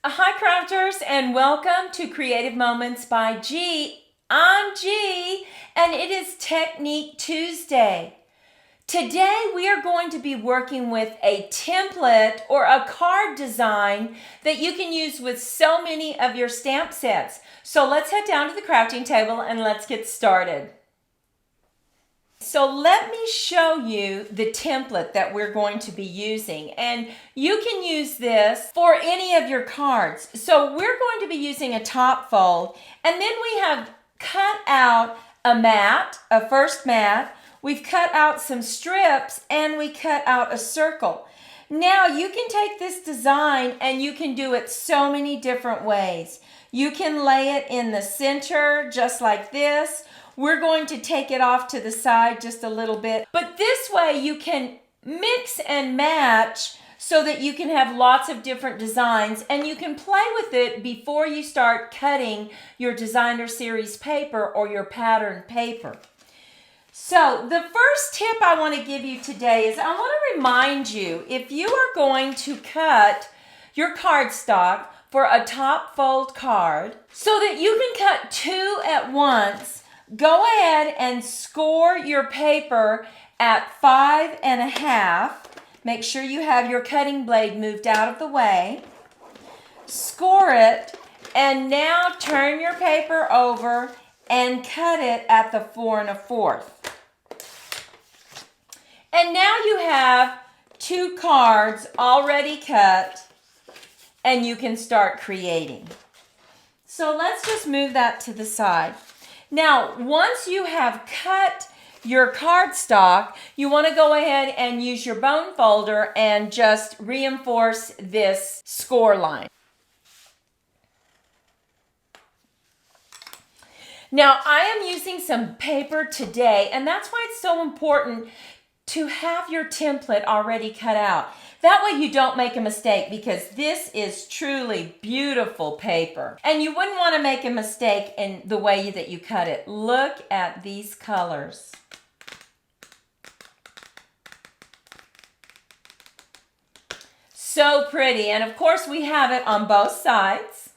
Hi crafters, and welcome to Creative Moments by G. I'm G and it is Technique Tuesday. Today we are going to be working with a template or a card design that you can use with so many of your stamp sets. So let's head down to the crafting table and let's get started. So let me show you the template that we're going to be using, and you can use this for any of your cards. So we're going to be using a top fold, and then we have cut out a mat, a first mat. We've cut out some strips and we cut out a circle. Now you can take this design and you can do it so many different ways. You can lay it in the center just like this. We're going to take it off to the side just a little bit. But this way you can mix and match so that you can have lots of different designs, and you can play with it before you start cutting your designer series paper or your pattern paper. So the first tip I want to give you today is I want to remind you, if you are going to cut your cardstock for a top fold card so that you can cut two at once, go ahead and score your paper at 5.5. Make sure you have your cutting blade moved out of the way. Score it, and now turn your paper over and cut it at the 4 1/4. And now you have two cards already cut, and you can start creating. So let's just move that to the side. Now, once you have cut your cardstock, you want to go ahead and use your bone folder and just reinforce this score line. Now, I am using some paper today, and that's why it's so important to have your template already cut out. That way you don't make a mistake, because this is truly beautiful paper. And you wouldn't want to make a mistake in the way that you cut it. Look at these colors. So pretty. And of course we have it on both sides.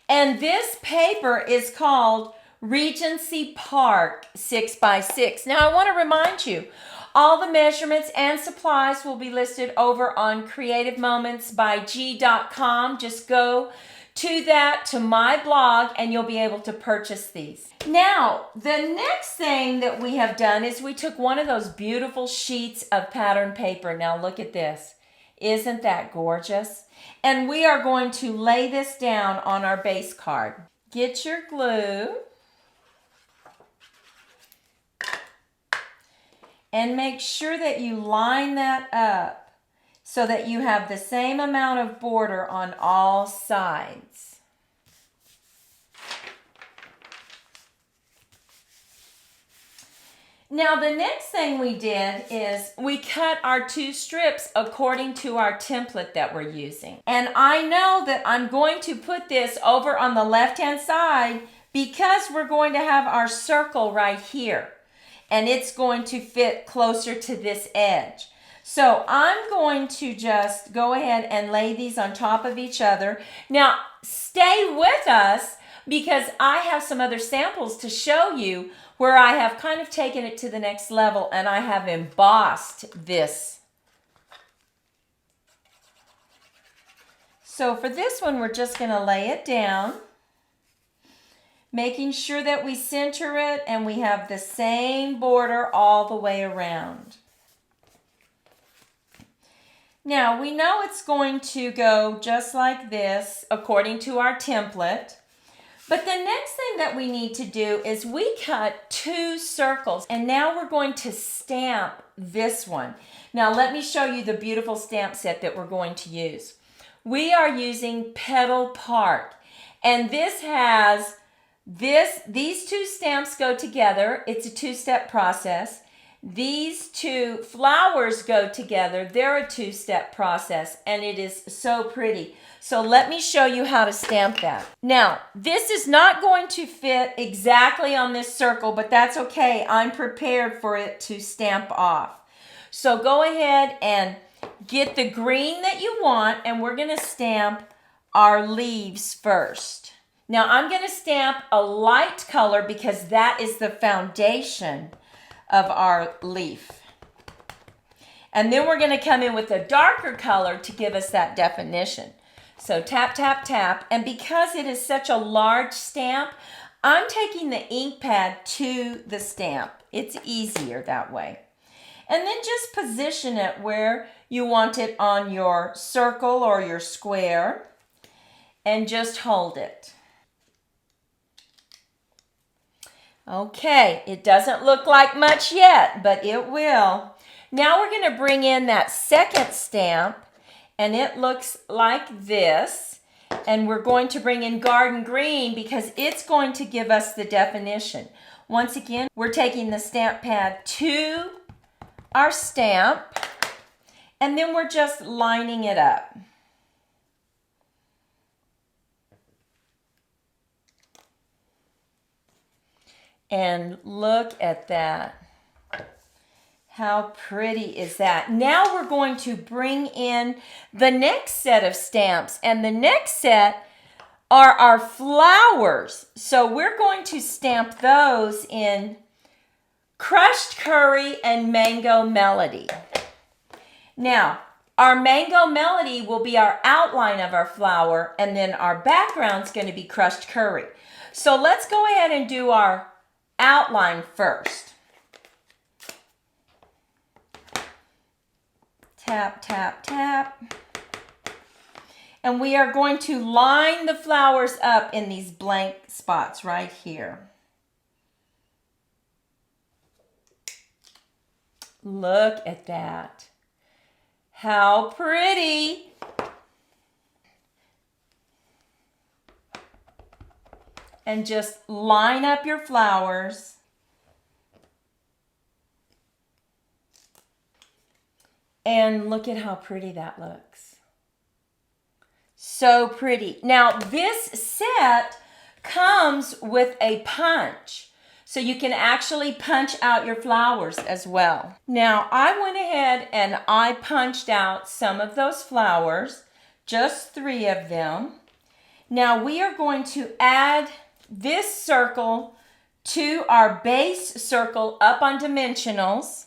And this paper is called Regency Park 6x6. Now I want to remind you, all the measurements and supplies will be listed over on creativemomentsbyg.com. Just go to my blog and you'll be able to purchase these. Now, the next thing that we have done is we took one of those beautiful sheets of pattern paper. Now look at this. Isn't that gorgeous? And we are going to lay this down on our base card. Get your glue. And make sure that you line that up so that you have the same amount of border on all sides. Now the next thing we did is we cut our two strips according to our template that we're using. And I know that I'm going to put this over on the left-hand side because we're going to have our circle right here. And it's going to fit closer to this edge. So I'm going to just go ahead and lay these on top of each other. Now, stay with us because I have some other samples to show you where I have kind of taken it to the next level and I have embossed this. So for this one, we're just going to lay it down, making sure that we center it and we have the same border all the way around. Now we know it's going to go just like this according to our template. But the next thing that we need to do is we cut two circles, and now we're going to stamp this one. Now let me show you the beautiful stamp set that we're going to use. We are using Petal Park, and this has these two stamps go together. It's a two-step process. These two flowers go together. They're a two-step process, and it is so pretty. So let me show you how to stamp that. Now, this is not going to fit exactly on this circle, but that's okay. I'm prepared for it to stamp off. So go ahead and Get the green that you want, and we're going to stamp our leaves first. Now I'm going to stamp a light color because that is the foundation of our leaf. And then we're going to come in with a darker color to give us that definition. So tap, tap, tap. And because it is such a large stamp, I'm taking the ink pad to the stamp. It's easier that way. And then just position it where you want it on your circle or your square. And just hold it. Okay, it doesn't look like much yet, but it will. Now we're going to bring in that second stamp, and it looks like this. And we're going to bring in garden green because it's going to give us the definition. Once again, we're taking the stamp pad to our stamp, and then we're just lining it up. And look at that. How pretty is that? Now we're going to bring in the next set of stamps, and the next set are our flowers. So we're going to stamp those in Crushed Curry and Mango Melody. Now, our Mango Melody will be our outline of our flower, and then our background is going to be Crushed Curry. So let's go ahead and do our outline first. Tap, tap, tap. And we are going to line the flowers up in these blank spots right here. Look at that. How pretty. And just line up your flowers. And look at how pretty that looks. So pretty. Now this set comes with a punch. So you can actually punch out your flowers as well. Now I went ahead and I punched out some of those flowers, just 3 of them. Now we are going to add this circle to our base circle up on dimensionals.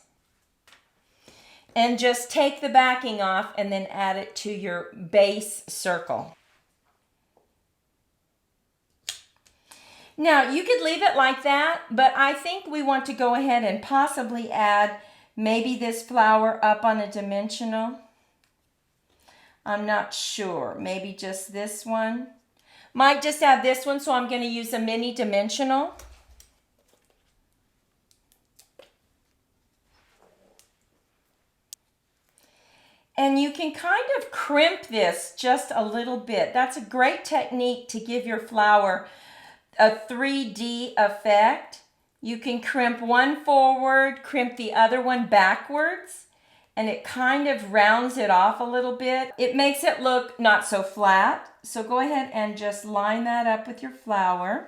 And just take the backing off and then add it to your base circle. Now, you could leave it like that, but I think we want to go ahead and possibly add maybe this flower up on a dimensional. I'm not sure. Maybe just this one. Might just add this one, so I'm going to use a mini dimensional. And you can kind of crimp this just a little bit. That's a great technique to give your flower a 3D effect. You can crimp one forward, crimp the other one backwards, and it kind of rounds it off a little bit. It makes it look not so flat. So go ahead and just line that up with your flower.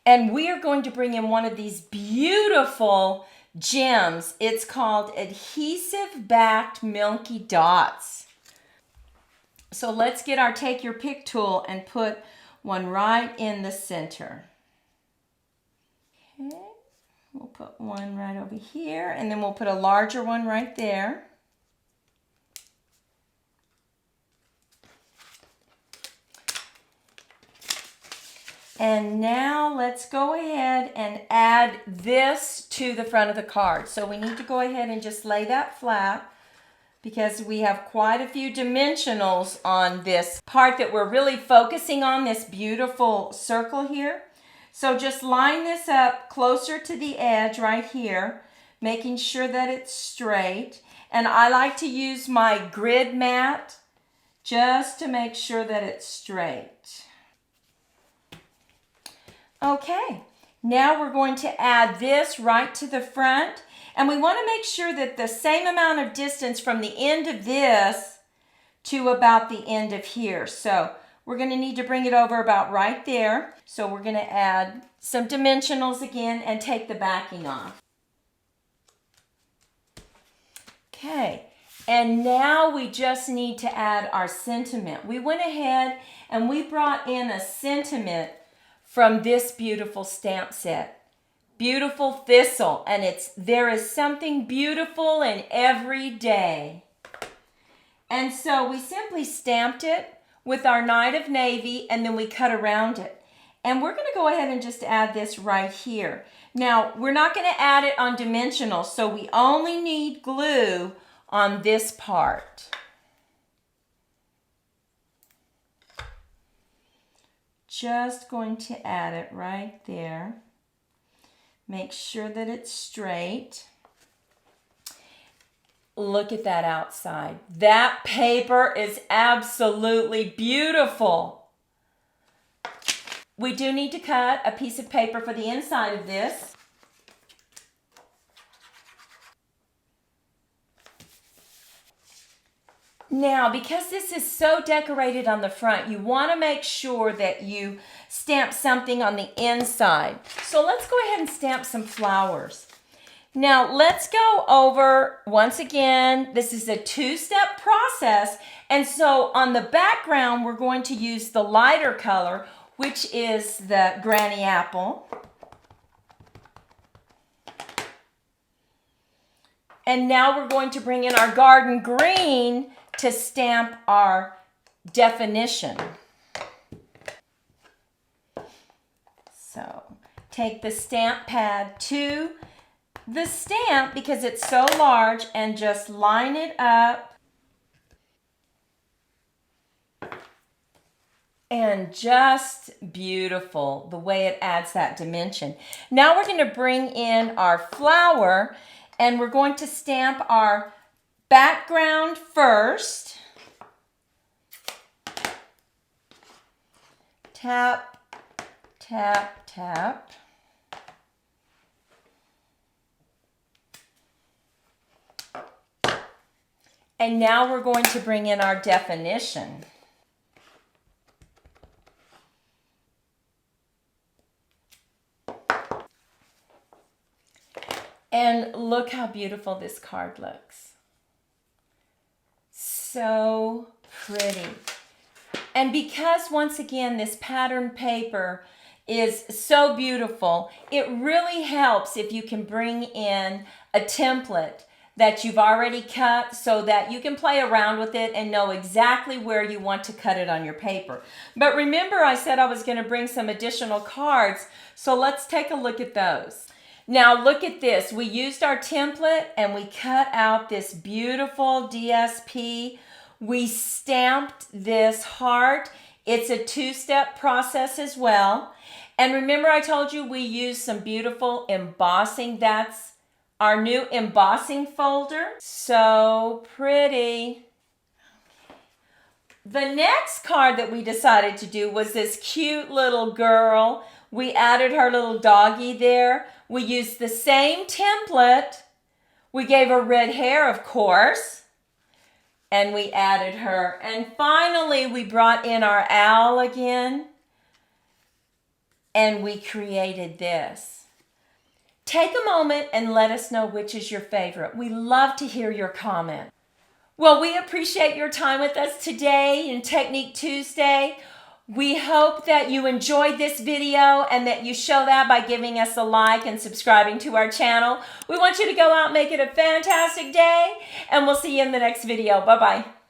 And we are going to bring in one of these beautiful gems. It's called adhesive backed milky dots. So let's get our take your pick tool and put one right in the center. Okay, we'll put one right over here, and then we'll put a larger one right there. And now let's go ahead and add this to the front of the card. So we need to go ahead and just lay that flat because we have quite a few dimensionals on this part that we're really focusing on, this beautiful circle here. So just line this up closer to the edge right here, making sure that it's straight. And I like to use my grid mat just to make sure that it's straight. Okay, now we're going to add this right to the front, and we want to make sure that the same amount of distance from the end of this to about the end of here. So we're going to need to bring it over about right there. So we're going to add some dimensionals again and take the backing off. Okay, and now we just need to add our sentiment. We went ahead and we brought in a sentiment from this beautiful stamp set. Beautiful Thistle, and it's there is something beautiful in every day. And so we simply stamped it with our Knight of Navy, and then we cut around it. And we're going to go ahead and just add this right here. Now, we're not going to add it on dimensional, so we only need glue on this part. Just going to add it right there. Make sure that it's straight. Look at that outside. That paper is absolutely beautiful. We do need to cut a piece of paper for the inside of this. Now, because this is so decorated on the front, you want to make sure that you stamp something on the inside. So let's go ahead and stamp some flowers. Now, let's go over, once again, this is a two-step process. And so on the background, we're going to use the lighter color, which is the Granny Apple. And now we're going to bring in our Garden Green to stamp our definition. So take the stamp pad to the stamp because it's so large and just line it up. And just beautiful the way it adds that dimension. Now we're going to bring in our flower and we're going to stamp our background first. Tap, tap, tap. And now we're going to bring in our definition. And look how beautiful this card looks. So pretty. And because, once again, this pattern paper is so beautiful, it really helps if you can bring in a template that you've already cut so that you can play around with it and know exactly where you want to cut it on your paper. But remember, I said I was going to bring some additional cards, so let's take a look at those. Now look at this. We used our template and we cut out this beautiful DSP. We stamped this heart. It's a two-step process as well. And remember I told you we used some beautiful embossing. That's our new embossing folder. So pretty. The next card that we decided to do was this cute little girl. We added her little doggy there. We used the same template. We gave her red hair, of course. And we added her. And finally, we brought in our owl again. And we created this. Take a moment and let us know which is your favorite. We love to hear your comment. Well, we appreciate your time with us today in Technique Tuesday. We hope that you enjoyed this video and that you show that by giving us a like and subscribing to our channel. We want you to go out and make it a fantastic day, and we'll see you in the next video. Bye-bye.